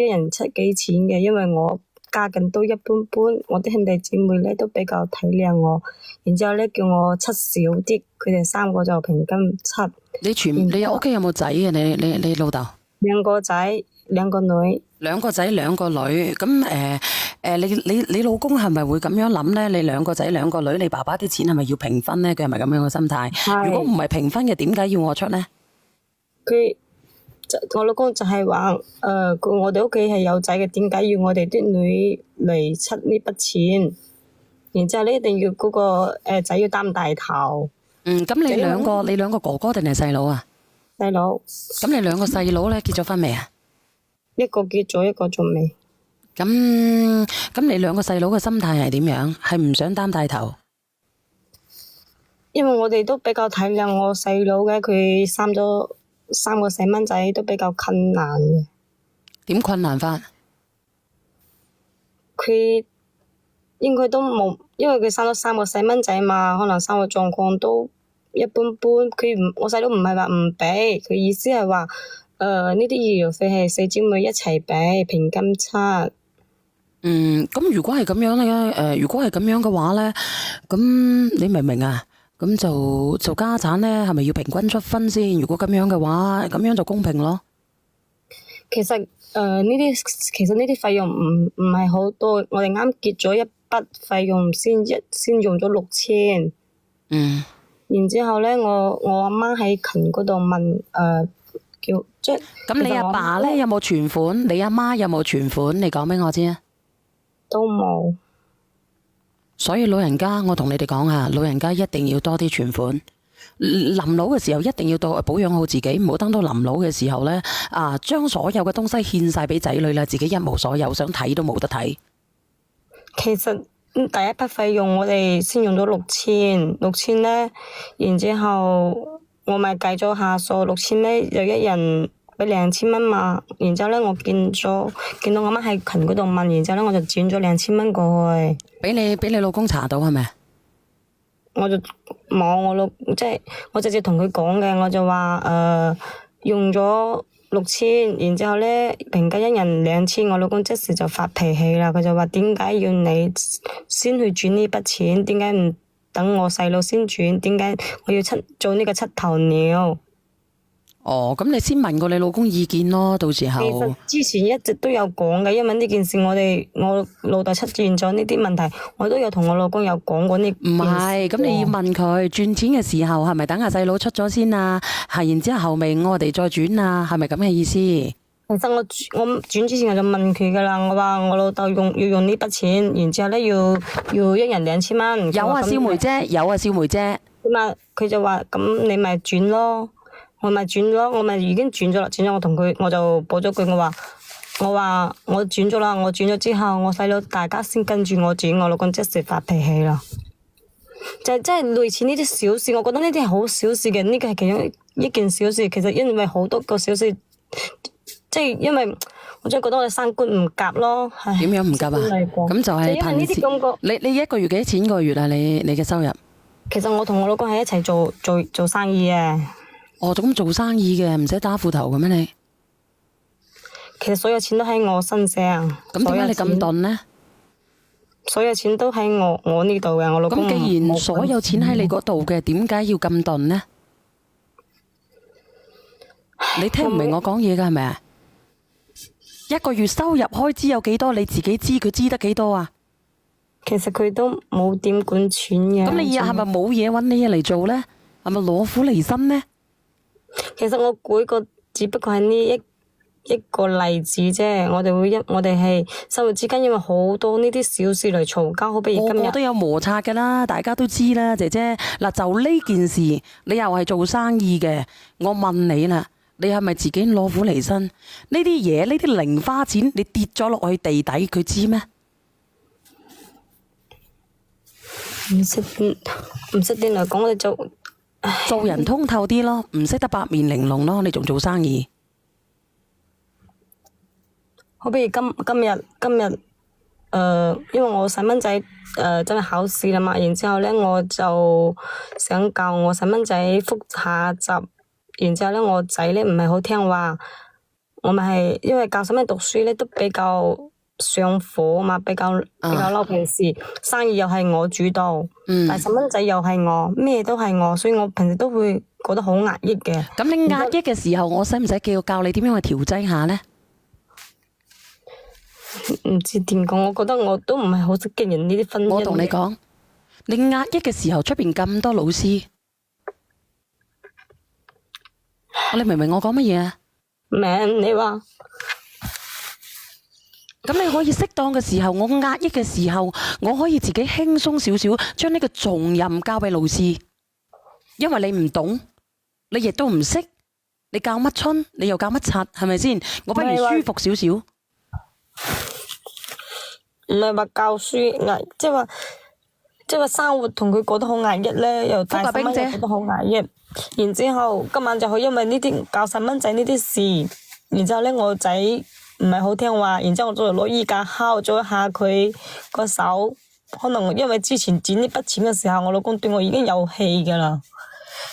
一人出幾錢嘅，因為我家境都一般般，我啲兄弟姊妹咧都比較體諒我，然之後咧叫我出少啲，佢哋3個就平均出。你屋企有冇仔啊？你老豆？2個仔2個女。2個仔2個女，咁你老公係咪會咁樣諗咧？你2個仔2個女，你爸爸啲錢係咪要平分咧？佢係咪咁樣嘅心態？如果唔係平分嘅，點解要我出咧？我老公就係話，我哋屋企係有仔嘅，點解要我哋啲女嚟出呢筆錢？然之後你一定要嗰個仔要擔大頭。咁你兩個哥哥定係細佬啊？細佬。咁你2個細佬咧結咗婚未啊？一個結咗，一個仲未。咁你2個細佬嘅心態係點樣？係唔想擔大頭？因為我哋都比較體諒我細佬嘅，佢生咗3個細蚊仔都比較困難嘅。點困難法？佢應該都冇，因為佢生咗3個細蚊仔嘛，可能生活狀況都一般般。我細佬唔係話唔俾，佢意思係話，呢啲醫療費係4姊妹一齊俾，平均出。咁如果係咁樣咧，如果係咁樣嘅話咧，咁你明唔明啊？咁就做家產咧，係咪要平均出分先？如果咁樣嘅話，咁樣就公平咯。其實呢啲費用唔係好多，我哋啱結咗一筆費用先用咗6000。然之後咧，我阿媽喺群嗰度問，咁你阿爸咧有冇存款？你阿媽有冇存款？你講俾我知啊。都冇。所以老人家，我同你哋講啊，老人家一定要多啲存款。臨老嘅時候一定要保養好自己，唔好等到臨老嘅時候呢，將所有嘅東西獻晒俾仔女啦，自己一無所有，想睇都冇得睇。其實第一筆費用我哋先用咗6000呢，然之後我咪計咗下數，6000呢就一人俾2000蚊嘛，然之後呢我見到我媽喺群嗰度問，然之後呢我就轉咗2000蚊過去。俾你老公查到係咪？我就冇我直接同佢講嘅，我就話用咗6000，然之後呢平均一人2000，我老公即時就發脾氣啦，佢就話點解要你先去轉呢筆錢？點解唔等我細佬先轉？點解我要做呢個七頭鳥？咁你先問過你老公意見咯，到時候。其實之前一直都有講嘅，因為呢件事我老豆出現咗呢啲問題，我都有同我老公有講過呢。唔係，咁你要問佢轉錢嘅時候係咪等阿細佬出咗先啊？係，然之後尾我哋再轉啊？係咪咁嘅意思？其實我轉之前我就問佢噶啦，我話我老豆要用呢筆錢，然之後咧要一人2000蚊。有啊，燒梅姐，有啊，燒梅姐。咁啊，佢就話咁你咪轉咯。我咪已經轉咗啦，我就補咗句，我話我轉咗啦，我轉咗之後，我細佬大家先跟住我轉，我老公即時發脾氣啦。就係真係類似呢啲小事，我覺得呢啲係好小事嘅，呢個係其中一件小事。其實因為好多個小事，即係因為我真係覺得我哋三觀唔夾咯。點樣唔夾啊？咁就係憑你1個月幾多錢個月啊？你嘅收入？其實我同我老公係一齊做生意嘅。咁做生意嘅唔使打褲頭嘅咩你？其實所有錢都喺我身上。咁點解你咁鈍呢？所有錢都喺我呢度嘅，我老公。咁既然所有錢喺你嗰度嘅，點解要咁鈍呢？你聽唔明我講嘢㗎係咪啊？1個月收入開支有幾多？你自己知，佢知得幾多啊？其實佢都冇點管錢嘅。咁你係咪冇嘢揾你嘢嚟做呢？係咪攞苦離身呢？其實我舉個只不過係呢一個例子啫，我哋係生活之間因為好多呢啲小事嚟嘈交，好比如今日個個都有摩擦噶啦，大家都知啦，姐姐嗱，就呢件事，你又係做生意嘅，我問你啦，你係咪自己攞苦離身？呢啲嘢，呢啲零花錢，你跌咗落去地底，佢知咩？唔識點嚟講，我哋做人通透啲咯，唔識得八面玲瓏咯，你仲做生意？好比如今日，因為我細蚊仔真係考試啦嘛，然之後咧我就想教我細蚊仔復下習，然之後咧我仔咧唔係好聽話，我咪係因為教細蚊讀書咧都比較上火嘛，比較嬲，平時生意又係我主導，但係細蚊仔又係我，咩都係我，所以我平時都會覺得好壓抑嘅。咁你壓抑嘅時候，我使唔使教你點樣去調劑下呢？唔知點講，我覺得我都唔係好識經營呢啲婚姻。我同你講，你壓抑嘅時候，出邊咁多老師，你明唔明我講乜嘢啊？明，你話咁你可以適當嘅時候，我壓抑嘅時候，我可以自己輕鬆少少，將呢個重任交俾老師，因為你唔懂，你亦都唔識，你教乜春，你又教乜柒，係咪先？我不如舒服少少。唔係話教書壓，即係話生活同佢過得好壓抑咧，又大細蚊又覺得好壓抑。然之後今晚就係因為呢啲教細蚊仔呢啲事，然之後咧我仔唔係好聽話，然之後我就攞衣架敲咗一下佢個手。可能因為之前剪呢筆錢嘅時候，我老公對我已經有氣噶啦。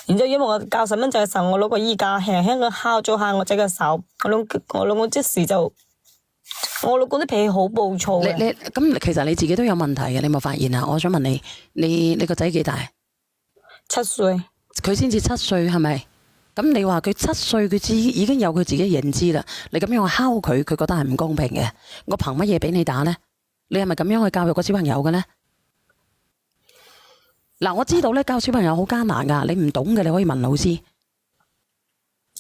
然之後因為我教細蚊仔嘅時候，我攞個衣架輕輕咁敲咗下我仔嘅手，我老公即時就。我老公啲脾氣好暴躁嘅。你咁其實你自己都有問題嘅，你有冇發現啊？我想問你，你個仔幾大？7歲。佢先至7歲係咪？咁你話佢7歲，佢已經有佢自己認知啦。你咁樣去敲佢，佢覺得係唔公平嘅。我憑乜嘢俾你打呢？你係咪咁樣去教育個小朋友嘅呢？嗱，我知道咧教小朋友好艱難噶，你唔懂嘅你可以問老師。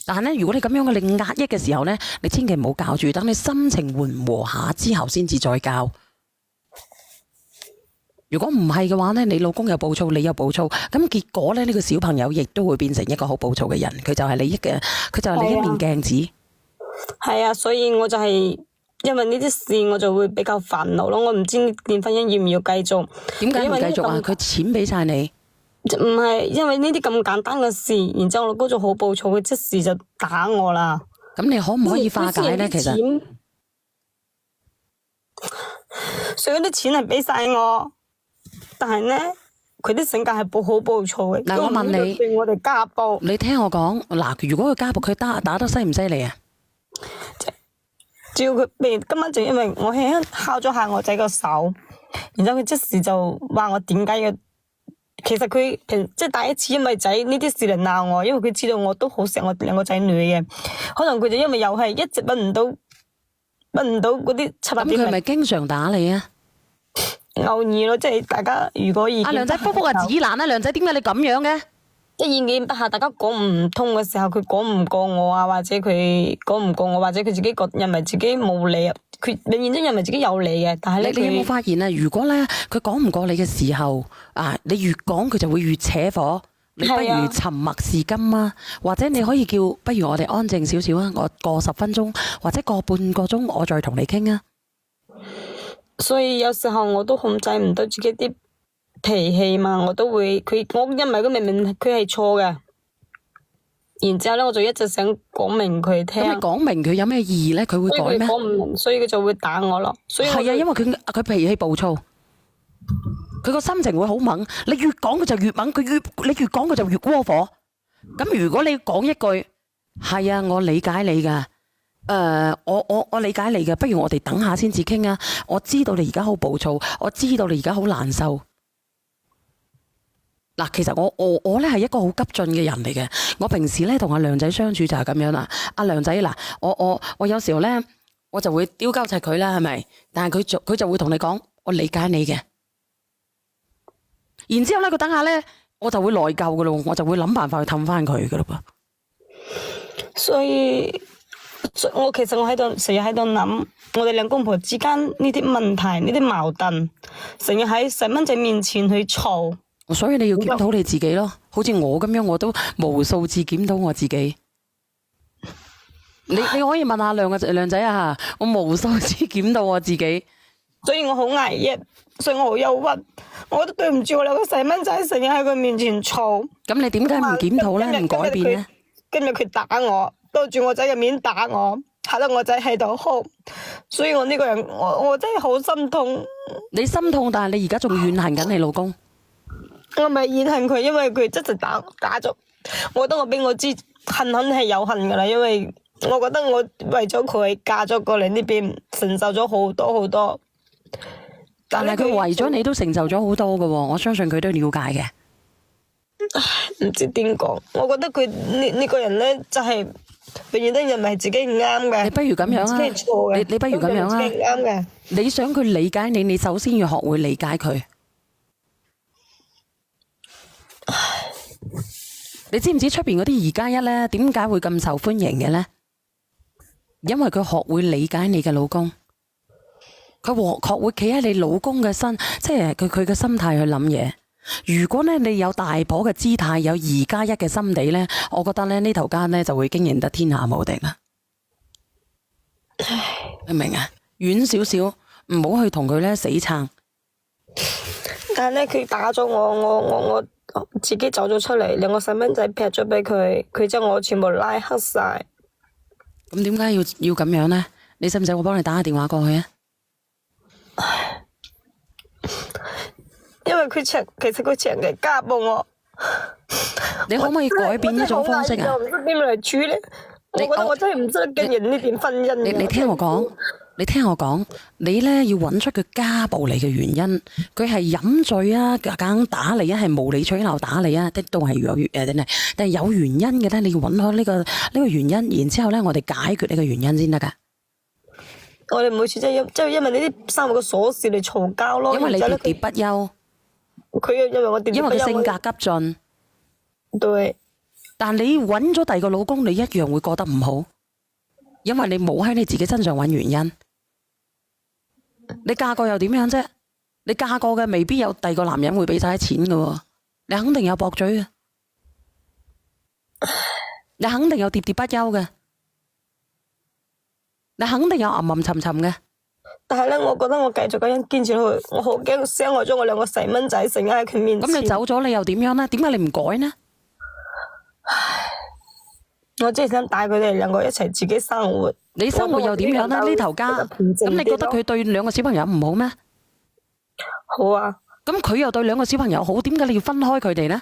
但係咧，如果你咁樣嘅你壓抑嘅時候咧，你千祈唔好教住，等你心情緩和下之後先至再教。如果唔係嘅話咧，你老公又暴躁，你又暴躁，咁結果咧呢個小朋友亦都會變成一個好暴躁嘅人，佢就係你一面鏡子。係啊，所以我就係因為呢啲事，我就會比較煩惱咯。我唔知呢段婚姻要唔要繼續。點解唔繼續啊？佢錢俾晒你。唔係因為呢啲咁簡單嘅事，然之後我老公就好暴躁，佢即時就打我啦。咁你可唔可以化解呢？其實，所以啲錢係俾晒我，但係呢，佢啲性格係好暴躁嘅。嗱，我問你，對我哋家暴。你聽我講，嗱，如果佢家暴，佢打得犀唔犀利啊？只要佢，譬如今晚就因為我輕輕敲咗下我仔個手，然之後佢即時就話我點解要。其實佢即係第一次因為仔呢啲事嚟鬧我，因為佢知道我都好錫我2個仔女嘅，可能佢就因為又係一直搵唔到嗰啲7、8點。咁佢咪經常打你啊？偶爾咯，即係大家如果意見。阿梁仔，福福啊，指難啊，梁仔，點解你咁樣嘅？即係意見不下，大家講唔通嘅時候，佢講唔過我啊，或者佢講唔過我，或者佢自己認為自己冇理，佢永遠都認為自己有理嘅。但係咧，你有冇發現啊？如果咧佢講唔過你嘅時候，啊，你越講佢就會越扯火。你不如沉默是金啊，或者你可以叫，不如我哋安靜少少啊，我過10分鐘或者過半個鐘，我再同你傾啊。所以有時候我都控制唔到自己啲脾氣嘛，我都會我因為佢明明佢係錯嘅，然之後咧我就一直想講明佢聽。咁你講明佢有咩意義咧？佢會改咩？講唔明，所以佢就會打我咯。所以係啊，因為佢脾氣暴躁，佢個心情會好猛。你越講佢就越猛，你越講佢就越窩火。咁如果你講一句係啊，我理解你噶。我理解你嘅，不如我哋等下先至傾啊！我知道你而家好暴躁，我知道你而家好難受。嗱，其實我咧係一個好急進嘅人嚟嘅。我平時咧同阿梁仔相處就係咁樣啦。阿梁仔嗱，我有時候咧我就會丟交齊佢啦，係咪？但係佢就會同你講，我理解你嘅。然之後咧，佢等下咧，我就會內疚噶咯，我就會諗辦法去氹翻佢噶咯噃。所以我其實成日喺度諗，我哋兩公婆之間呢啲問題、呢啲矛盾，成日喺細蚊仔面前去嘈。所以你要檢討你自己咯，好似我咁樣，我都無數次檢討我自己。你可以問下梁仔啊，我無數次檢討我自己，所以我好壓抑，所以我好憂鬱，我都對唔住我兩個細蚊仔，成日喺佢面前嘈。咁你點解唔檢討咧？唔改變咧？今日佢打我，當住我仔嘅面打我，嚇得我仔喺度哭，所以我呢個人我真係好心痛。你心痛，但係你而家仲怨恨緊你老公。我咪怨恨佢，因為佢一直打咗。我覺得我俾我知恨係有恨噶啦，因為我覺得我為咗佢嫁咗過嚟呢邊，承受咗好多好多。但係佢為咗你都承受咗好多嘅喎，我相信佢都了解嘅。唔知點講，我覺得佢呢個人咧，就係永遠都認為自己唔啱嘅。你不如咁樣啊，自己係錯嘅你不如咁樣啊自己唔啱嘅。你想佢理解你，你首先要學會理解佢。你知唔知出邊嗰啲2+1咧，點解會咁受歡迎嘅咧？因為佢學會理解你嘅老公，佢學會企喺你老公嘅身，即係佢嘅心態去諗嘢。如果咧你有大婆嘅姿態，有2+1嘅心地咧，我覺得咧呢頭家咧就會經營得天下無敵啦。明唔明啊？遠少少，唔好去同佢咧死撐。但係咧，佢打咗我自己走咗出嚟，2個細蚊仔劈咗俾佢，佢將我全部拉黑晒。咁點解要咁樣呢？你使唔使我幫你打個電話過去啊？因為其實佢長期家暴我。你可唔可以改變呢種方式啊？我唔知點嚟處理。我覺得我真係唔識得經營呢段婚姻。你聽我講，你咧要揾出佢家暴你嘅原因，佢係飲醉啊，硬打你啊，係無理取鬧打你啊，都係但係有原因嘅咧，你要揾開呢個原因，然之後咧我哋解決呢個原因先得噶。我哋每次即係因為呢啲生活嘅瑣事嚟嘈交咯。因為你喋喋不休，佢因為我喋喋不休，因為佢性格急進。對。但你揾咗第二個老公，你一樣會覺得唔好，因為你冇喺你自己身上揾原因。你嫁過又點樣啫？你嫁過嘅未必有第二個男人會俾晒錢㗎喎，你肯定有駁嘴嘅，你肯定有喋喋不休嘅，你肯定有吟吟沉沉嘅。但係咧，我覺得我繼續咁樣堅持落去，我好驚傷害咗我2個細蚊仔，成日喺佢面前。咁你走咗，你又點樣呢？點解你唔改呢？我只係想帶佢哋2個一齊自己生活。你生活又點樣呢？呢頭家咁，你覺得佢對2個小朋友唔好咩？好啊。咁佢又對2個小朋友好，點解你要分開佢哋呢？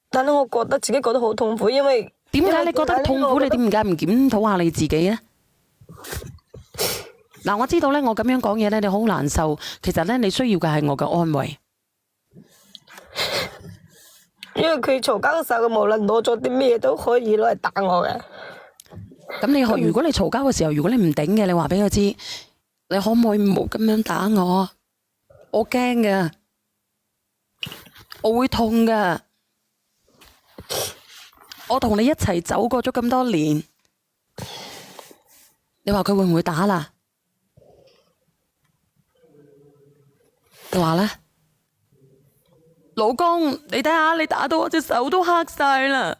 但係我覺得自己覺得好痛苦，因為點解你覺得痛苦？你點解唔檢討下你自己呢？嗱，我知道咧，我咁樣講嘢咧，你好難受。其實咧，你需要嘅係我嘅安慰。因為佢嘈交嘅時候，佢無論攞咗啲咩都可以攞嚟打我嘅。咁如果你嘈交嘅時候，如果你唔頂嘅，你話俾佢知，你可唔可以唔好咁樣打我？我驚㗎，我會痛㗎。我同你一齊走過咗咁多年，你話佢會唔會打啦？你話咧？老公，你睇下，你打到我隻手都黑晒啦。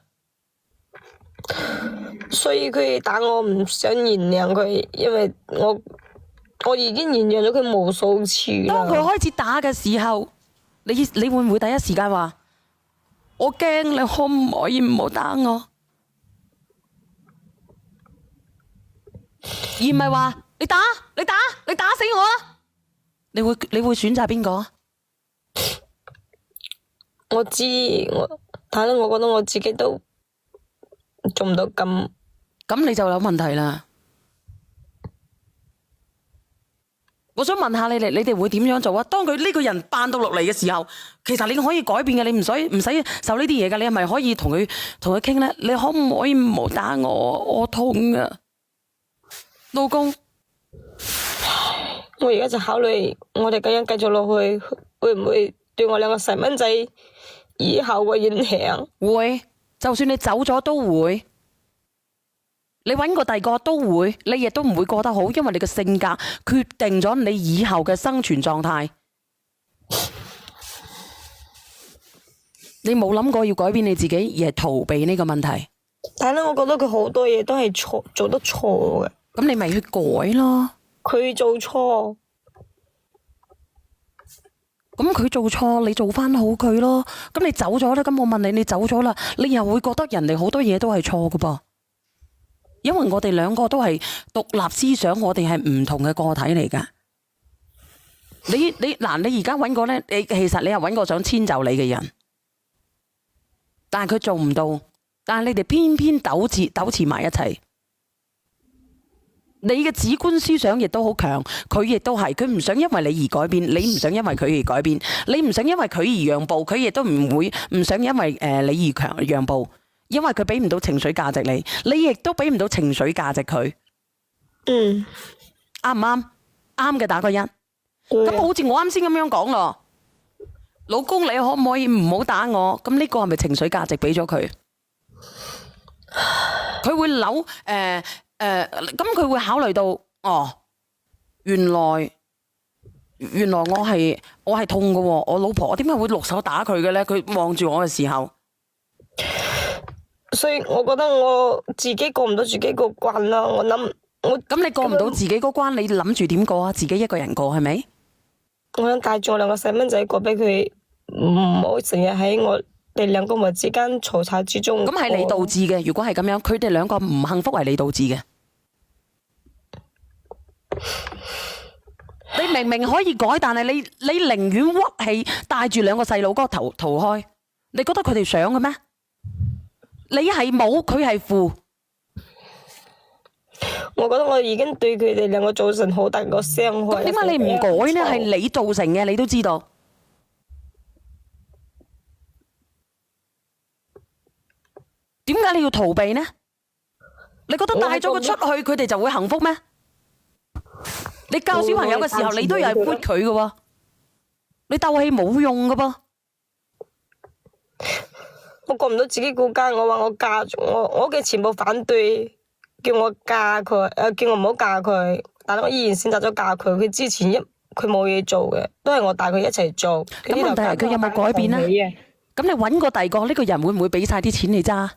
所以佢打我唔想原諒佢，因為我已經原諒咗佢無數次啦。當佢開始打嘅時候，你會唔會第一時間話我驚？你可唔可以唔好打我？而唔係話你打死我啊！你會選擇邊個？我知但係我覺得我自己都做唔到咁。咁你就有問題啦。我想問下你哋會點樣做啊？當佢呢個人扮到落嚟嘅時候，其實你可以改變嘅，你唔使受呢啲嘢㗎。你係咪可以同佢傾呢？你可唔可以唔好打我？我痛啊，老公。我而家就考慮，我哋咁樣繼續落去，會唔會對我2個細蚊仔以後嘅影響？會，就算你走咗都會，你揾個第二個都會，你亦都唔會過得好，因為你嘅性格決定咗你以後嘅生存狀態。你冇諗過要改變你自己，而係逃避呢個問題。但係咧，我覺得佢好多嘢都係錯，做得錯嘅。咁你咪去改咯。佢做錯，咁佢做錯，你做翻好佢咯。咁你走咗咧，咁我問你，你走咗啦，你又會覺得人哋好多嘢都係錯㗎噃。因為我哋2個都係獨立思想，我哋係唔同嘅個體嚟噶。你而家揾個咧，其實你又揾個想遷就你嘅人，但係佢做唔到，但係你哋偏偏糾纏埋一齊。你嘅主觀思想亦都好強，佢亦都係，佢唔想因為你而改變，你唔想因為佢而改變，你唔想因為佢而讓步，佢亦都唔想因為你而讓步，因為佢俾唔到情緒價值你，你亦都俾唔到情緒價值佢。嗯，啱唔啱？啱嘅打個一。咁好似我啱先咁樣講咯，老公你可唔可以唔好打我？咁呢個係咪情緒價值俾咗佢？佢會咁佢會考慮到，哦，原來我係痛嘅喎，我老婆我點解會落手打佢嘅咧？佢望住我嘅時候，所以我覺得我自己過唔到自己個關啦。咁你過唔到自己嗰關，你諗住點過啊？自己一個人過係咪？我想帶住我兩個細蚊仔過俾佢，唔好成日喺我哋兩個人之間嘈吵之中。咁係你導致嘅。如果係咁樣，佢哋兩個唔幸福係你導致嘅。你明明可以改，但係你寧願屈氣帶住兩個細路哥逃開，你覺得佢哋想嘅咩？你係冇，佢係負。我覺得我已經對佢哋兩個造成好大個傷害。咁點解你唔改呢？係你造成嘅，你都知道。點解你要逃避呢？你覺得帶咗佢出去，佢哋就會幸福咩？你教小朋友嘅時候，你都有係潑佢嘅喎，你鬥氣冇用嘅噃。我過唔到自己個關，我話我嫁我屋企全部反對。叫我嫁佢，叫我唔好嫁佢，但係我依然選擇咗嫁佢。佢之前佢冇嘢做嘅，都係我帶佢一齊做。咁問題係佢有冇改變呢？咁你揾個第二個呢個人會唔會俾晒啲錢你揸？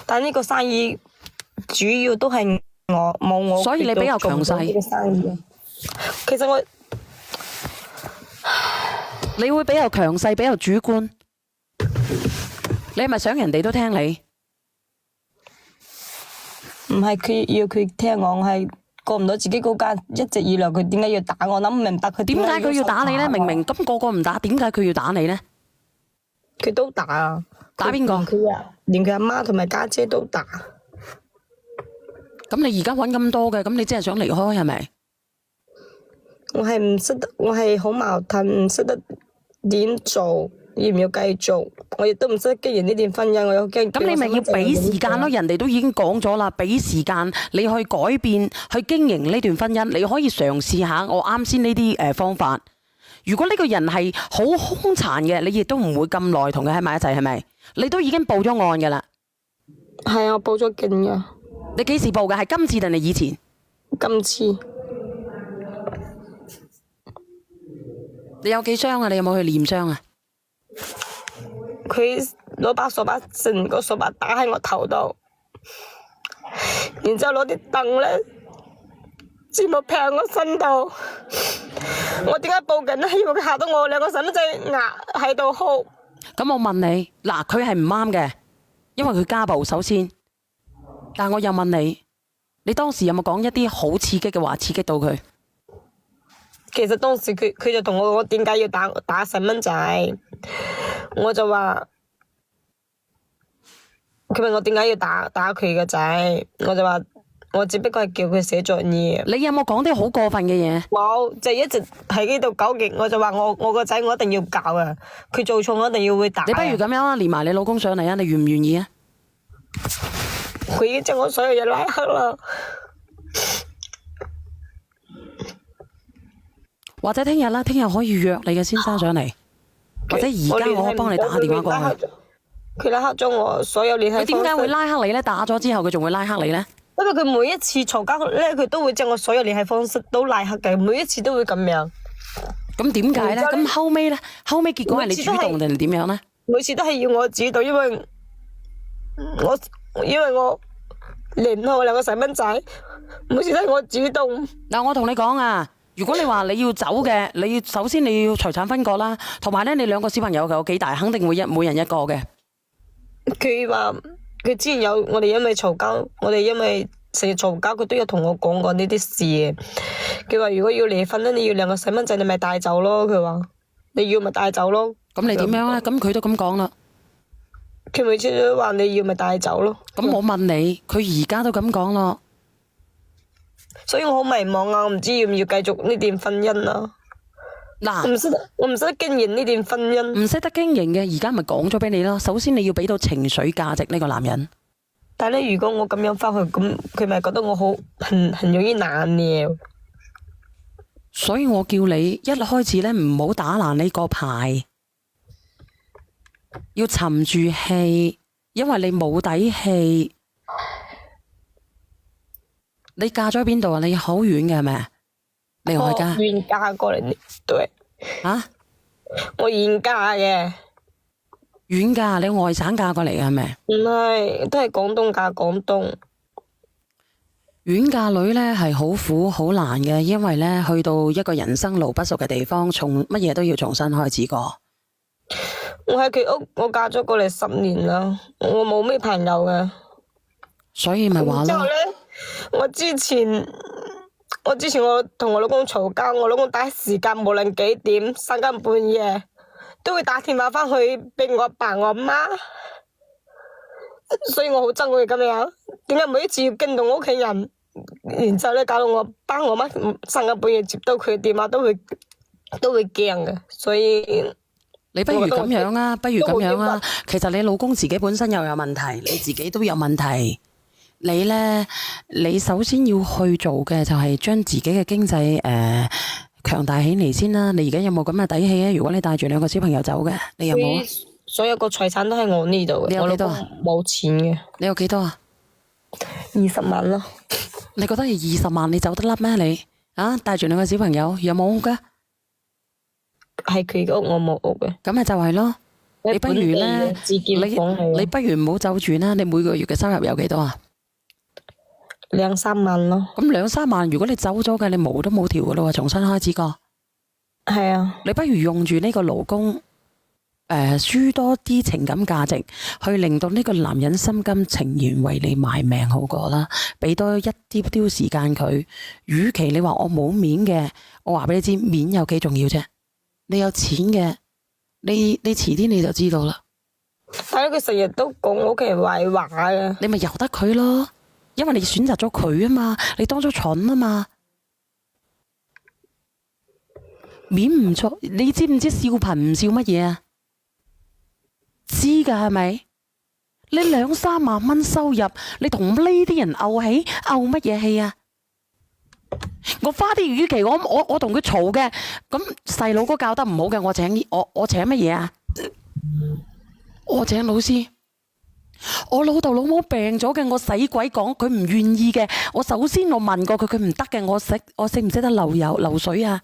但呢個生意主要都係我冇我，所以你比較強勢。其實我你會比較強勢，比較主觀。你係咪想人哋都聽你？唔係佢要佢聽我係過唔到自己嗰關，一直以來佢點解要打我？諗唔明白佢點解佢要打你呢？明明咁個個唔打，點解佢要打你呢？佢都打啊！打邊個？連佢阿媽同埋家姐都打。咁你而家揾咁多嘅，咁你真係想離開係咪？我係唔識得，我係好矛盾，唔識得點做。要唔要繼續？我亦都唔識得經營呢段婚姻，我有驚。咁你咪要俾時間咯？人哋都已經講咗啦，俾時間你去改變，去經營呢段婚姻。你可以嘗試下我啱先呢啲方法。如果呢個人係好兇殘嘅，你亦都唔會咁耐同佢喺埋一齊，係咪？你都已經報咗案㗎啦。係啊，我報咗警㗎。你幾時報㗎？係今次定係以前？今次。你有幾傷啊？你有冇去驗傷啊？佢攞把掃把，成個掃把打喺我頭度，然之後攞啲凳咧，全部劈喺我身度。我點解報警咧？因為佢嚇到我兩個細蚊仔牙喺度哭。咁我問你，嗱，佢係唔啱嘅，因為佢家暴首先。但我又問你，你當時有冇講一啲好刺激嘅話，刺激到佢？其實當時佢就同我講點解要打細蚊仔，我就話佢問我點解要打佢個仔，我就話我只不過係叫佢寫作業。你有冇講啲好過分嘅嘢？冇，就一直喺呢度糾結。我就話我個仔我一定要教啊，佢做錯我一定要會打。你不如咁樣啊，連埋你老公上嚟啊，你願唔願意啊？佢已經將我所有嘢拉黑啦。或者聽日啦，聽日可以約你嘅先生上嚟，或者而家我可以幫你打下電話過去。佢拉黑咗我所有聯繫方式。佢點解會拉黑你呢？打咗之後佢仲會拉黑你呢？因為佢每一次嘈交咧，佢都會將我所有聯繫方式都拉黑嘅，每一次都會咁樣。咁點解呢？咁後尾呢？後尾結果係你主動定係點樣呢？每次都係要我主動，因為我離唔開我兩個細蚊仔，每次都係我主動。嗱，我同你講啊。如果你話你要走嘅，首先你要財產分割啦，同埋咧你兩個小朋友有幾大，肯定會每人一個嘅。佢話佢之前我哋因為嘈交，我哋因為成日嘈交，佢都有同我講過呢啲事嘅。佢話如果要離婚咧，你要兩個細蚊仔，你咪帶走咯。佢話你要咪帶走咯。咁你點樣咧？咁佢都咁講啦。佢每次都話你要咪帶走咯。咁我問你，佢而家都咁講咯。所以我好迷茫啊，我唔知要唔要繼續呢段婚姻啊。嗱，我唔識得經營呢段婚姻。唔識得經營嘅，而家咪講咗俾你咯。首先你要俾到情緒價值呢個男人。但係咧，如果我咁樣翻去，咁佢咪覺得我很容易難料。所以我叫你一開始咧唔好打爛呢個牌，要沉住氣，因為你冇底氣。你嫁咗邊度啊？你好遠嘅係咪？你外家？遠嫁過嚟，對。啊？我遠嫁嘅。遠嫁？你外省嫁過嚟嘅係咪？唔係，都係廣東嫁廣東。遠嫁女呢係好苦好難嘅，因為呢去到一個人生路不熟嘅地方，從乜嘢都要重新開始過。我喺佢屋，我嫁咗過嚟10年啦，我冇咩朋友嘅。所以咪話咯。之後咧，我之前我同我老公嘈交，我老公第一時間無論幾點3更半夜都會打電話翻去俾我阿爸我阿媽，所以我好憎佢咁樣。點解每一次要驚動屋企人？然之後咧，搞到我爸我媽3更半夜接到佢嘅電話都會驚嘅，所以你不如咁樣啊，不如咁樣啊。其實你老公自己本身又有問題，你自己都有問題。你呢，你首先要去做嘅就係將自己嘅經濟強大起嚟先啦。你而家有冇咁嘅底氣啊？如果你帶住2個小朋友走嘅，你有冇啊？所有個財產都喺我呢度嘅。你有幾多啊？我老公冇錢嘅。你有幾多啊？20萬咯。你覺得20萬你走得甩咩？你啊，帶住2個小朋友有冇屋噶？係佢嘅屋，我冇屋嘅。咁咪就係咯。你不如咧，你不如唔好走住啦。你每個月嘅收入有幾多啊？2-3萬咯。咁2-3萬，如果你走咗嘅，你冇都冇條噶咯喎，重新開始過。係啊。你不如用住呢個勞工，輸多啲情感價值，去令到呢個男人心甘情願為你賣命好過啦。俾多一啲時間佢。與其你話我冇面嘅，我話俾你知，面有幾重要啫。你有錢嘅，你遲啲你就知道啦。但係佢成日都講我屋企人壞話嘅。你咪由得佢咯，因為你選擇咗佢啊嘛，你當咗蠢啊嘛。面唔錯，你知唔知笑貧唔笑乜嘢啊？知噶係咪？你2-3萬蚊收入，你同呢啲人漚起漚乜嘢氣啊？我花啲與其我同佢嘈嘅，咁細佬哥教得唔好嘅，我請乜嘢啊？我請老師。我老豆老母病咗嘅，我使鬼講佢唔願意嘅。我首先我問過佢，佢唔得嘅。我識唔識得流水啊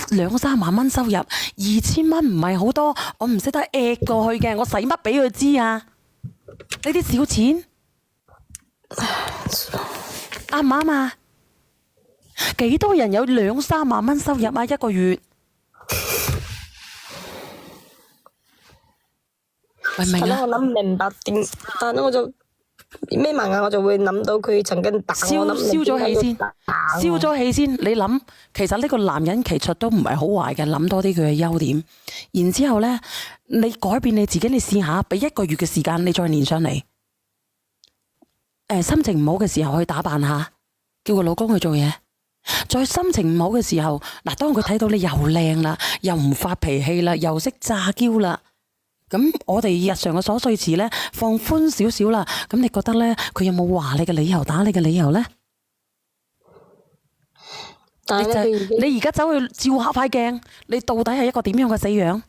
？2-3萬蚊收入，2000蚊唔係好多，我唔識得 at 過去嘅。我使乜俾佢知啊？呢啲小錢啱唔啱啊？幾多人有2-3萬蚊收入啊？一個月，明唔明啊？我諗唔明白點，但係我就眯埋眼，我就會諗到佢曾經打我。燒咗氣先，燒咗氣先。你諗，其實呢個男人其實都唔係好壞嘅，諗多啲佢嘅優點。然之後呢，你改變你自己，你試下俾1個月嘅時間，你再練上嚟。心情唔好嘅時候去打扮下，叫個老公去做嘢。再心情唔好嘅時候，嗱，當佢睇到你又靚啦，又唔發脾氣啦，又識詐嬌啦，咁我哋日常嘅瑣碎詞呢，放寬少少啦。咁你覺得呢？佢有冇話你嘅理由，打你嘅理由呢？你而家走去照下塊鏡，你到底係一個點樣嘅死樣？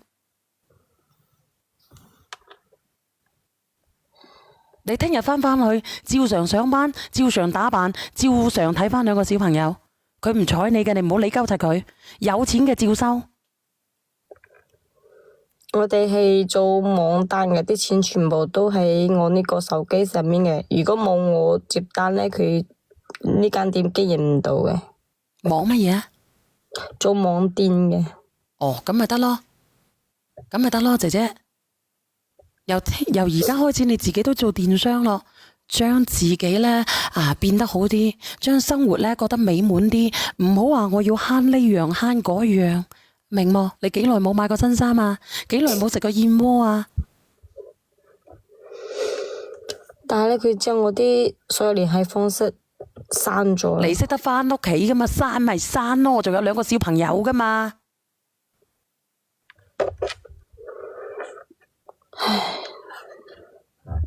你聽日翻去，照常上班，照常打扮，照常睇翻2個小朋友。佢唔睬你嘅，你唔好理鳩柒佢。有錢嘅照收。我哋係做網單嘅，啲錢全部都喺我呢個手機上面嘅。如果冇我接單呢，佢呢間店經營唔到嘅。網乜嘢啊？做網店嘅。哦，咁咪得咯，姐姐。由而家開始，你自己都做電商咯。將自己呢變得好啲，將生活呢覺得美滿啲，唔好話我要慳呢樣慳嗰樣，明冇？你幾耐冇買過新衫啊？幾耐冇食過燕窩啊？但係咧，佢將我啲所有聯繫方式刪咗啦。你識得翻屋企噶嘛？刪咪刪咯，我仲有2個小朋友噶嘛。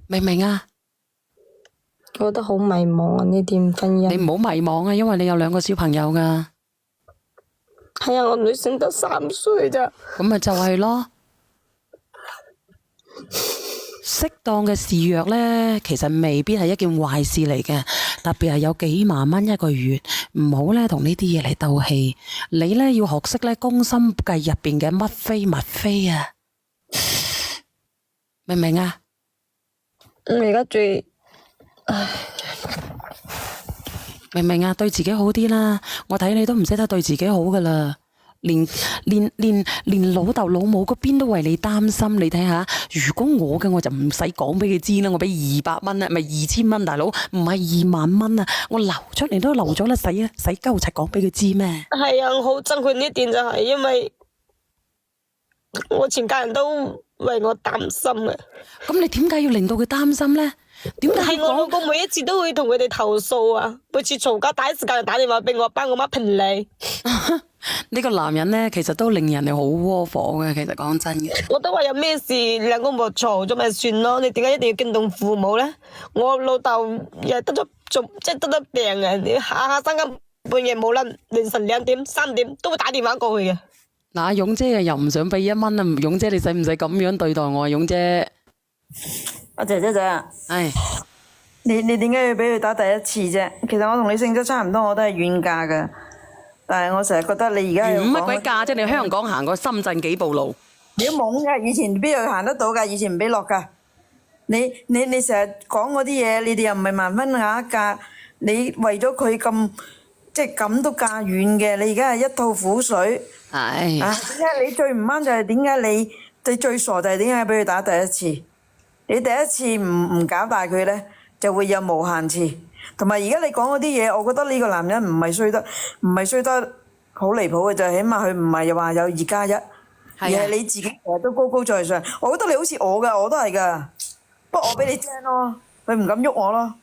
明唔明啊？我覺得好迷茫啊！呢段婚姻。你唔好迷茫啊，因為你有2個小朋友噶。係啊，我女性得3歲咋。咁咪就係咯。適當嘅示弱呢，其實未必係一件壞事嚟嘅，特別係有幾萬蚊1個月，唔好呢同呢啲嘢嚟鬥氣。你呢要學識呢宮心計入邊嘅乜非物非啊，明唔明啊？我而家最，明唔明啊？對自己好啲啦，我睇你都唔識得對自己好噶啦。連老豆老母嗰邊都為你擔心，你睇下，如果我嘅我就唔使講俾佢知啦，我俾200蚊啊，咪2000蚊，大佬唔係2萬蚊啊，我流出嚟都流咗啦，使鳩柒講俾佢知咩？係啊，我好憎佢呢點就係因為我全家人都為我擔心啊。咁你點解要令到佢擔心呢？點解係我老公每一次都會同佢哋投訴啊，每次嘈交第一時間就打電話俾我爸我媽評理。呢個男人呢，其實都令人哋好窩火嘅。其實講真嘅，我都話有咩事兩公婆嘈咗咪算咯，你點解一定要驚動父母呢？我老豆又得咗即係得咗病啊，你下下三更半夜冇撚凌晨2點3點都會打電話過去嘅。嗱，勇姐啊，又唔想俾1蚊啊，勇姐你使唔使咁樣對待我啊？勇姐，阿姐姐仔啊，唉，你點解要俾佢打第一次啫？其實我同你性質差唔多，我都係遠嫁噶。但係我成日覺得你而家乜鬼價啫？你香港行過深圳幾步路？你都懵噶，以前邊度行得到噶？以前唔俾落噶。你成日講嗰啲嘢，你哋又唔係萬分雅嫁，你為咗佢咁即係咁都嫁遠嘅，你而家係一肚苦水。係啊，點解你最唔啱就係點解你最傻就係點解俾佢打第一次？你第一次唔搞大佢咧，就會有無限次。同埋而家你講嗰啲嘢，我覺得呢個男人唔係衰得好離譜嘅，就係起碼佢唔係又話有2+1，而係你自己成日都高高在上。我覺得你好似我噶，我都係噶，不過我俾你精咯，佢唔敢喐我咯。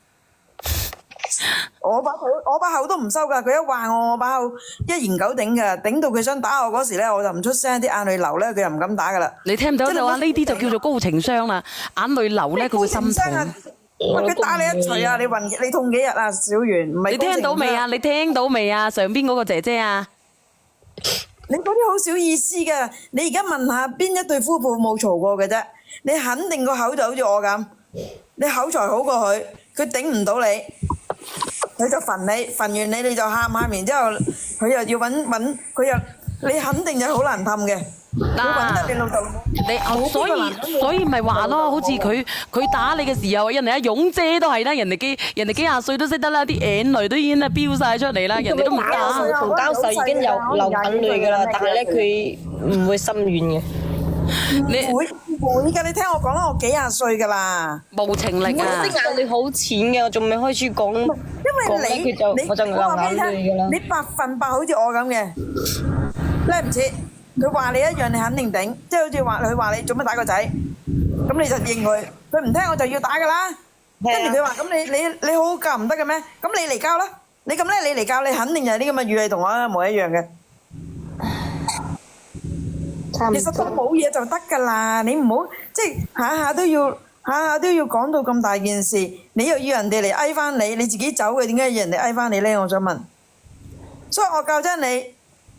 我把口都唔收噶，佢一話我把口1言9鼎噶，頂到佢想打我嗰時咧，我就唔出聲，啲眼淚流咧，佢又唔敢打噶啦。你聽唔到就話呢啲就叫做高情商啦，眼淚流咧佢會心痛。佢打你一錘啊！你痛幾日啊？小袁，唔係你聽到未啊？你聽到未啊？上邊嗰個姐姐啊！你嗰啲好少意思噶，你而家問下邊一對夫婦冇嘈過嘅啫？你肯定個口就好似我咁，你口才好過佢，佢頂唔到你，佢就煩你，煩完你就喊，然之後佢又要揾佢又，你肯定就好難氹嘅。佢揾得你老豆。所以咪話咯，好似佢打你嘅時候，人哋阿勇姐都係啦，人哋幾廿歲都識得啦，啲眼淚都已經係飆晒出嚟啦，人哋都唔打。嘈交時已經有流眼淚噶啦，但係咧佢唔會心軟嘅。唔會㗎，你聽我講啦，我幾廿歲㗎啦。無情力啊！我啲眼淚好淺嘅，我仲未開始講。因為我就流眼淚㗎啦。你100%好似我咁嘅，叻唔切。佢話你一樣，你肯定頂，即係好似話佢話你做乜打個仔，咁你就應佢。佢唔聽我就要打㗎啦。跟住佢話：咁你好好教唔得嘅咩？咁你嚟教啦！你咁叻，你嚟教，你肯定就係啲咁嘅語氣同我一模一樣嘅。其實都冇嘢就得㗎啦，你唔好即係下下都要講到咁大件事，你又要人哋嚟嗌翻你，你自己走嘅，點解要人哋嗌翻你咧？我想問。所以我教真你。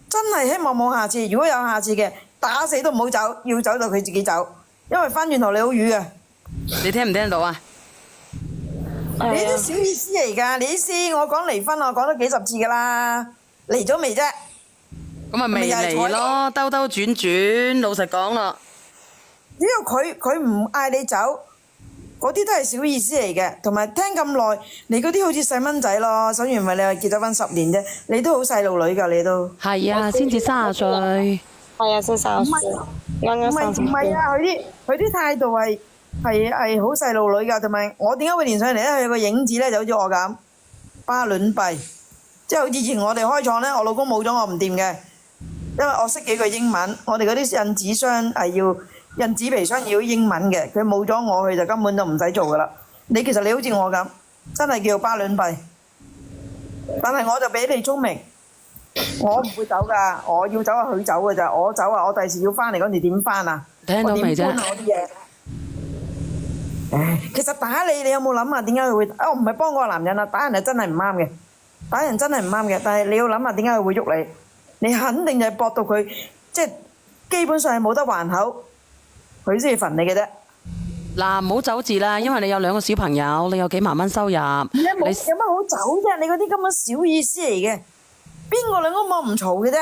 真係希望冇下次，如果有下次嘅，打死都唔好走，要走就佢自己走，因為翻轉頭你好瘀嘅。你聽唔聽到啊？你啲小意思嚟㗎，你意思我講離婚我講咗幾10次㗎啦，離咗未啫？咁咪未嚟咯，兜兜轉轉，老實講咯。只要佢唔嗌你走。嗰啲都係小意思嚟嘅，同埋聽咁耐，你嗰啲好似細蚊仔咯。首先唔係你話結咗婚10年啫，你都好細路女㗎，你都。係啊，先至30歲。係啊，先30歲。啱30歲。唔係啊，佢啲態度係好細路女㗎，同埋我點解會連上嚟咧？佢有個影子咧，就好似我咁，巴倫閉，即係好似以前我哋開廠咧，我老公冇咗我唔掂嘅，因為我識幾句英文，我哋嗰啲印紙箱係要。印紙皮箱要英文嘅，佢冇咗我，佢就根本就唔使做噶啦。你其實你好似我咁，真係叫巴亂閉。但係我就比你聰明，我唔會走㗎，我要走係佢走㗎咋，我走啊，我第時要翻嚟嗰時點翻啊？聽到未啫？我點搬我啲嘢？唉，其實打你，你有冇諗下點解佢會？我唔係幫嗰個男人啊，打人係真係唔啱嘅，打人真係唔啱嘅。但係你要諗下點解佢會喐你？你肯定就係搏到佢，即係基本上係冇得還口，佢先至煩你嘅啫。嗱，唔好走字啦，因為你有2個小朋友，你有幾萬蚊收入，你有乜好走啫？你嗰啲根本小意思嚟嘅，邊個兩公婆唔嘈嘅啫？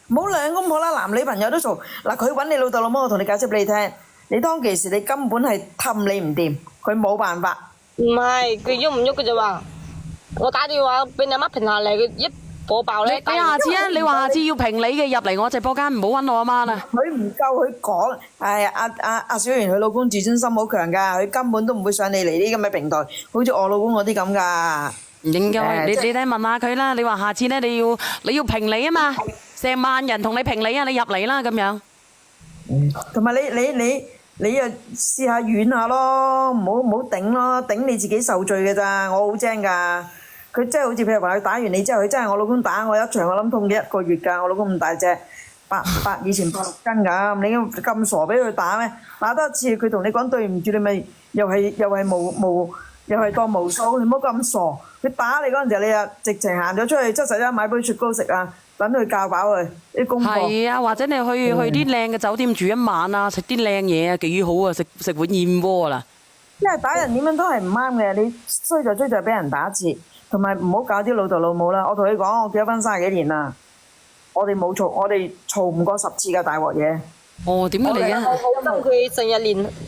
冇兩公婆啦，男女朋友都嘈。嗱，佢揾你老豆老母，我同你解釋俾你聽。你當其時你根本係氹你唔掂，佢冇辦法。唔係佢喐唔喐嘅就話，我打電話俾你阿媽評下你，佢一火爆咧。你下次啊，你話下次要評你嘅入嚟我直播間，唔好揾我阿媽啦。佢唔夠佢講，係阿小圓佢老公自尊心好強㗎，佢根本都唔會上你嚟呢啲咁嘅平台，好似我老公嗰啲咁㗎。唔應該，你睇問下佢啦。你話下次咧，你要評你啊嘛，成萬人同你評你啊，你入嚟啦咁樣。同埋你又試下軟下咯，唔好頂咯，頂你自己受罪㗎咋，我好精㗎。佢真係好似譬如話佢打完你之後，佢真係我老公打我一場，我諗痛咗1個月㗎。我老公咁大隻，以前100-6斤㗎，你咁傻俾佢打咩？打得一次佢同你講對唔住，你咪又係當無數，你唔好咁傻。佢打你嗰陣時，你又直情行咗出去71買杯雪糕食啊，等佢教飽佢啲功課。係啊，或者你去啲靚嘅酒店住一晚啊，食啲靚嘢啊，幾好啊，食碗燕窩啦。因為打人點樣都係唔啱嘅，你衰就追就俾人打一次，同埋唔好搞啲老豆老母啦。我同你講，我結咗婚30幾年啦，我哋冇嘈，我哋嘈唔過10次㗎大鑊嘢。哦，點解你嘅？我好憎佢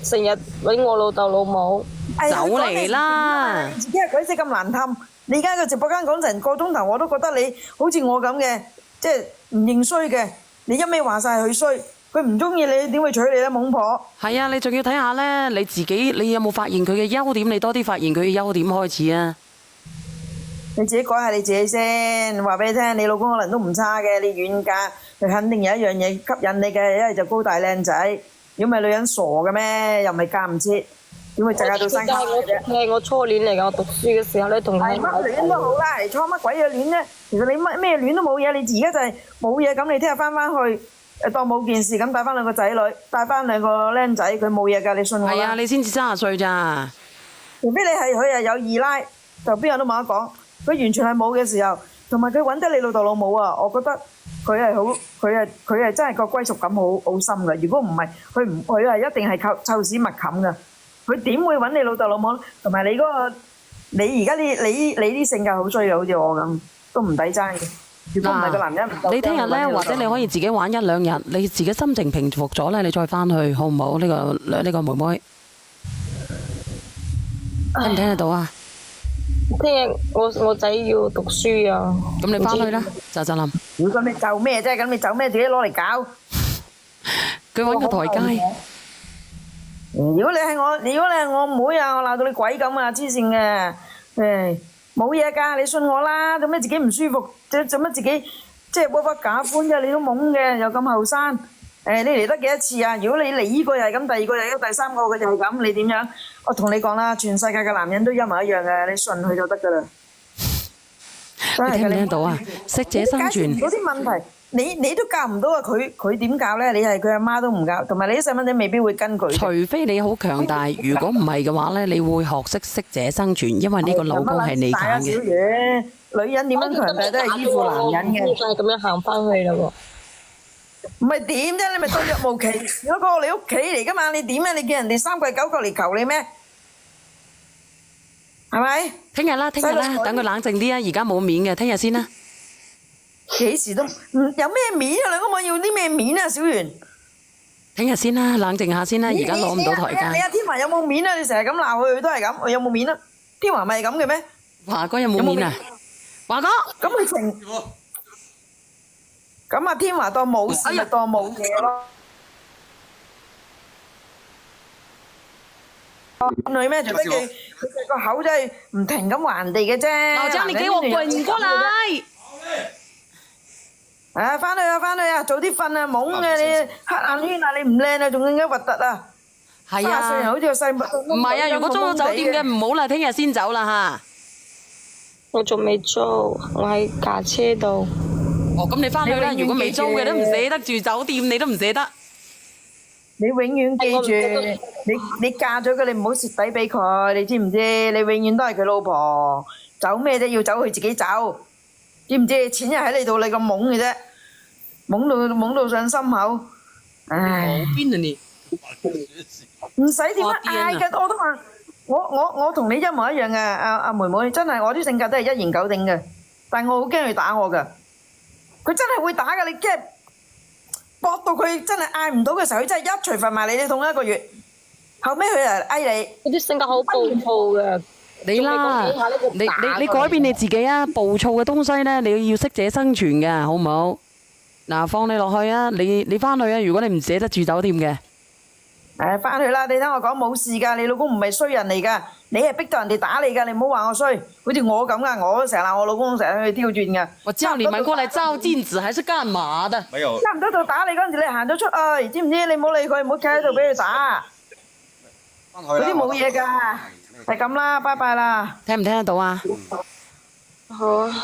成日揾我老豆老母。走嚟啦！你自己係鬼死咁難氹，你而家個直播間講成個鐘頭，我都覺得你好似我咁嘅，即係唔認衰嘅。你一味話晒佢衰，佢唔中意你點會娶你咧，懵婆？係啊，你仲要睇下咧，你自己你有冇發現佢嘅優點？你多啲發現佢嘅優點開始啊！你自己改下你自己先，話俾你聽，你老公可能都唔差嘅，你遠嫁佢肯定有一樣嘢吸引你嘅，一係就高大靚仔，如果唔係女人傻嘅咩？又唔係嫁唔切。點會嫁到生卡啫？係我初戀嚟㗎，我讀書嘅時候咧，同佢。乜戀都好啦，初乜鬼嘢戀啫？其實你咩戀都冇嘢，你而家就係冇嘢咁，你聽日翻去當冇件事咁帶翻2個仔女，帶翻2個僆仔，佢冇嘢㗎，你信我啦。係啊，你先至30歲咋？除非你係佢係有2奶，就邊個都冇得講。佢完全係冇嘅時候，同埋佢揾得你老豆老母啊，我覺得佢係真係個歸屬感好深㗎。如果唔係，佢係一定係靠臭屎密冚㗎。佢點會揾你老豆老母？同埋你嗰個，你而家你啲性格好衰嘅，好似我咁，都唔抵爭嘅。如果唔係個男人唔夠，你聽日咧，或者你可以自己玩1-2日，你自己心情平復咗咧，你再翻去好唔好？呢個妹妹，聽唔聽得到啊？聽日我仔要讀書啊。咁你翻去啦，就林。如果你就咩啫？咁你就咩？自己攞嚟搞。佢揾個台階。如果你係我妹啊，我鬧到你鬼咁啊，黐線嘅，冇嘢㗎，你信我啦，做咩自己唔舒服？做乜自己即係鬱鬱假歡啫？你都懵嘅，又咁後生，你嚟得幾多次啊？如果你嚟依個又係咁，第2個又係咁，第3個佢又係咁，你點樣？我同你講啦，全世界嘅男人都一模一樣嘅，你信佢就得㗎啦。你聽唔聽到啊？適者生存。嗰啲問題。你都教唔到啊！佢點教咧？你係佢阿媽都唔教，同埋你啲細蚊仔未必會跟佢。除非你好強大，如果唔係嘅話咧，你會學識適者生存，因為呢個老公係你揀嘅。女人點樣強大都係依附男人嘅。就係咁樣行翻去啦喎。唔係點啫？你咪當若無其嗰個你屋企嚟噶嘛？你點啊？你叫人哋3跪9叩嚟求你咩？係咪？聽日啦，等佢冷靜啲啊！而家冇面嘅，聽日先啦。幾時都有咩面啊？兩公婆要啲咩面啊？小圓，聽日先啦，冷靜下先啦，而家攞唔到台階。你阿天華有冇面啊？你成日咁鬧佢，佢都係咁，有冇面啊？天華咪係咁嘅咩？華哥有冇面啊？華哥，咁佢情，咁阿天華當冇事咪當冇嘢咯。女咩？除非佢個口真係唔停咁話人哋嘅啫。老張，你給我滾過來！翻去啊，早啲瞓啊，懵嘅你黑眼圈啊，你唔靚啊，仲更加核突啊！係30歲人啊，好似個細唔係啊，如果租咗酒店嘅唔好啦，聽日先走啦吓。我仲未租，我喺架車度。哦，咁你翻去啦。你永遠如果未租嘅都唔記住捨得住酒店，你都唔捨得。你永遠記我唔記得住，你嫁咗佢，你唔好蝕底俾佢，你知唔知？你永遠都係佢老婆，走咩啫？要走佢自己走，知唔知？錢又喺你度，你咁懵嘅啫，懵到上心口，唉，邊啊你？唔使點樣我癲啊嗌嘅，我都話我同你一模一樣嘅，阿妹妹，真係我啲性格都係一言九鼎嘅，但係我好驚佢打我㗎，佢真係會打㗎，你驚搏到佢真係嗌唔到嘅時候，佢真係一錘罰埋你，你痛1個月，後尾佢就嗌你。佢啲性格好暴躁嘅。你啦，仲未講幾下呢個你打你你過嚟改變你自己啊！暴躁嘅東西咧，你要適者生存嘅，好唔好？嗱，放你落去啊！你翻去啊！如果你唔捨得住酒店嘅，誒，翻去啦！你聽我講冇事㗎，你老公唔係衰人嚟㗎，你係逼到人哋打你㗎，你唔好話我衰，好似我咁㗎，我成日鬧我老公，成日去挑轉㗎。我叫你們過來照鏡子，還是幹嘛的？沒有，差唔多到打你嗰陣時，你行咗出去，知唔知？你唔好理佢，唔好企喺度俾佢打，翻去啦。嗰啲冇嘢㗎，係咁啦，拜拜啦。聽唔聽得到啊？好啊。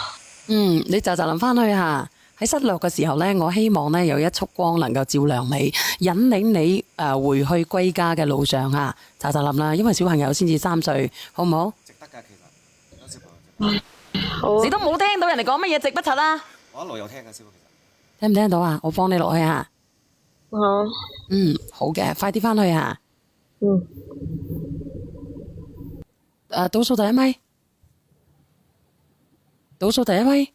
你就臨翻去嚇。喺失落嘅時候呢，我希望呢有一束光能夠照亮你，引領你回去歸家嘅路上嚇。就臨啦，因為小朋友先至3歲，好唔好？值得㗎，其實有小朋友值得。好啊你都冇聽到人哋講乜嘢值不柒啦？我一路有聽緊小朋友，聽唔聽得到啊？我放你落去嚇。好。好嘅，快啲翻去嚇。倒數第一咪，倒數第一咪。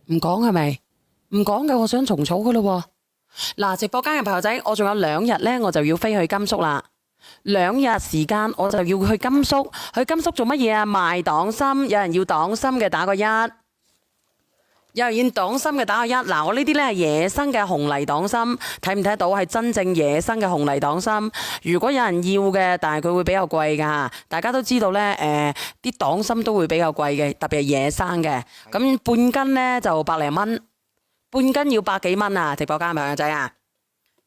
唔講係咪？唔講嘅，我想重組噶咯喎。嗱，直播間嘅朋友仔，我仲有2日呢，我就要飛去甘肅啦。2日時間，我就要去甘肅。去甘肅做乜嘢啊？賣黨參，有人要黨參嘅打個1，有人要黨參嘅打個1。嗱，我呢啲呢係野生嘅紅泥黨參，睇唔睇得到？係真正野生嘅紅泥黨參。如果有人要嘅，但係佢會比較貴㗎。大家都知道呢，啲黨參都會比較貴嘅，特別係野生嘅。咁半斤呢就100零蚊，半斤要100幾蚊啊！直播間嘅朋友仔啊，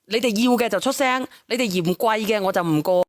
你哋要嘅就出聲，你哋嫌貴嘅我就唔過。